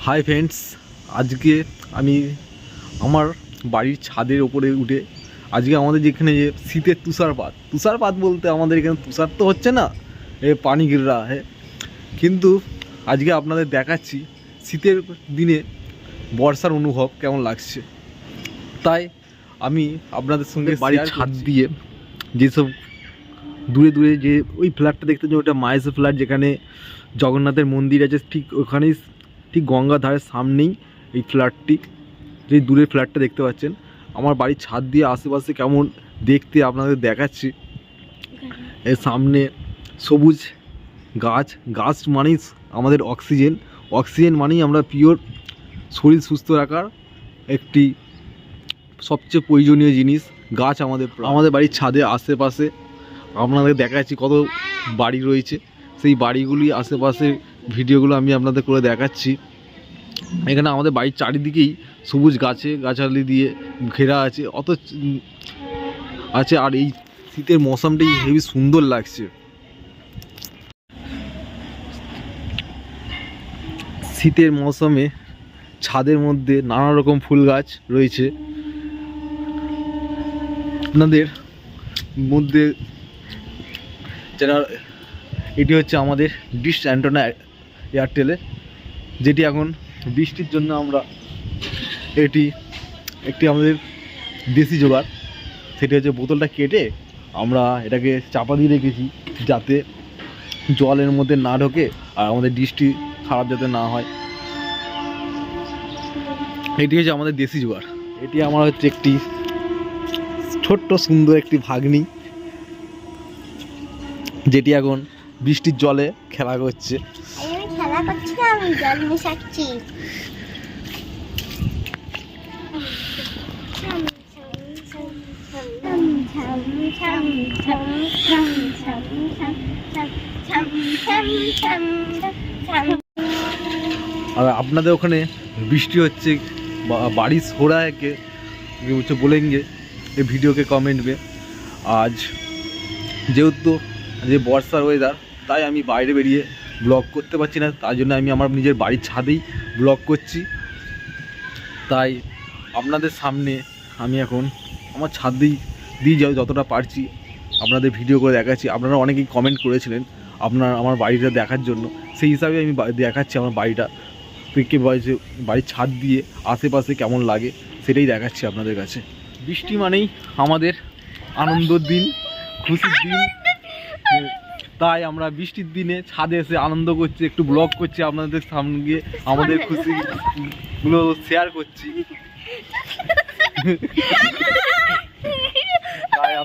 Hi friends, আজকে আমি আমার বাড়ির ছাদের ওপরে উঠে আজকে আমাদের যেখানে যে শীতের তুষারপাত বলতে আমাদের এখানে তুষার তো হচ্ছে না, পানি গিরা হ্যাঁ, কিন্তু আজকে আপনাদের দেখাচ্ছি শীতের দিনে বর্ষার অনুভব কেমন লাগছে। তাই আমি আপনাদের সঙ্গে বাড়ির ছাদ দিয়ে যেসব দূরে দূরে যে ওই ফ্ল্যাটটা দেখতে পাচ্ছেন, ওটা মায়ের ফ্ল্যাট, যেখানে জগন্নাথের মন্দির আছে ঠিক ওখানেই, ঠিক গঙ্গা ধারের সামনেই এই ফ্ল্যাটটি, যে দূরের ফ্ল্যাটটা দেখতে পাচ্ছেন। আমার বাড়ির ছাদ দিয়ে আশেপাশে কেমন দেখতে আপনাদের দেখাচ্ছি। এর সামনে সবুজ গাছ মানেই আমাদের অক্সিজেন মানেই আমরা পিওর শরীর সুস্থ রাখার একটি সবচেয়ে প্রয়োজনীয় জিনিস গাছ। আমাদের বাড়ির ছাদে আশেপাশে আপনাদের দেখাচ্ছি কত বাড়ি রয়েছে, সেই বাড়িগুলি আশেপাশে ভিডিওগুলো আমি আপনাদের করে দেখাচ্ছি। এখানে আমাদের বাড়ির চারিদিকেই সবুজ গাছালি দিয়ে ঘেরা আছে আর এই শীতের মৌসুমটি হেবি সুন্দর লাগছে। শীতের মৌসুমে ছাদের মধ্যে নানা রকম ফুল গাছ রয়েছে। আপনাদের মধ্যে এটি হচ্ছে আমাদের ডিশ অ্যান্টেনা এয়ারটেলের, যেটি এখন বৃষ্টির জন্য আমরা একটি আমাদের দেশি জোগাড়, সেটি হচ্ছে বোতলটা কেটে আমরা এটাকে চাপা দিয়ে রেখেছি যাতে জলের মধ্যে না ঢোকে আর আমাদের ডিশটি খারাপ যাতে না হয়। এটি হচ্ছে আমাদের দেশি জোগাড়। এটি আমার হচ্ছে একটি ছোট্ট সুন্দর একটি ভাগ্নি, যেটি এখন বৃষ্টির জলে খেলা করছে। আমি জল মেশাচ্ছি। আর আপনাদের ওখানে বৃষ্টি হচ্ছে बारिश हो रहा है कि मुझे बोलेंगे ये वीडियो के कमेंट में। आज যেহেতু যে বর্ষার ওয়েদার, তাই আমি বাইরে বেরিয়ে ব্লগ করতে পারছি না, তার জন্য আমি আমার নিজের বাড়ির ছাদেই ব্লগ করছি। তাই আপনাদের সামনে আমি এখন আমার ছাদ দিয়ে যতটা পারছি আপনাদের ভিডিও করে দেখাচ্ছি। আপনারা অনেকেই কমেন্ট করেছিলেন আমার বাড়িটা দেখার জন্য, সেই হিসাবে আমি দেখাচ্ছি আমার বাড়িটা বাড়ির ছাদ দিয়ে আশেপাশে কেমন লাগে সেটাই দেখাচ্ছি আপনাদের কাছে। বৃষ্টি মানেই আমাদের আনন্দের দিন, খুশির দিন, তাই আমরা বৃষ্টির দিনে ছাদে এসে আনন্দ করছি, একটু ব্লগ করছি, আপনাদের সামনে গিয়ে আমাদের খুশিগুলো শেয়ার করছি।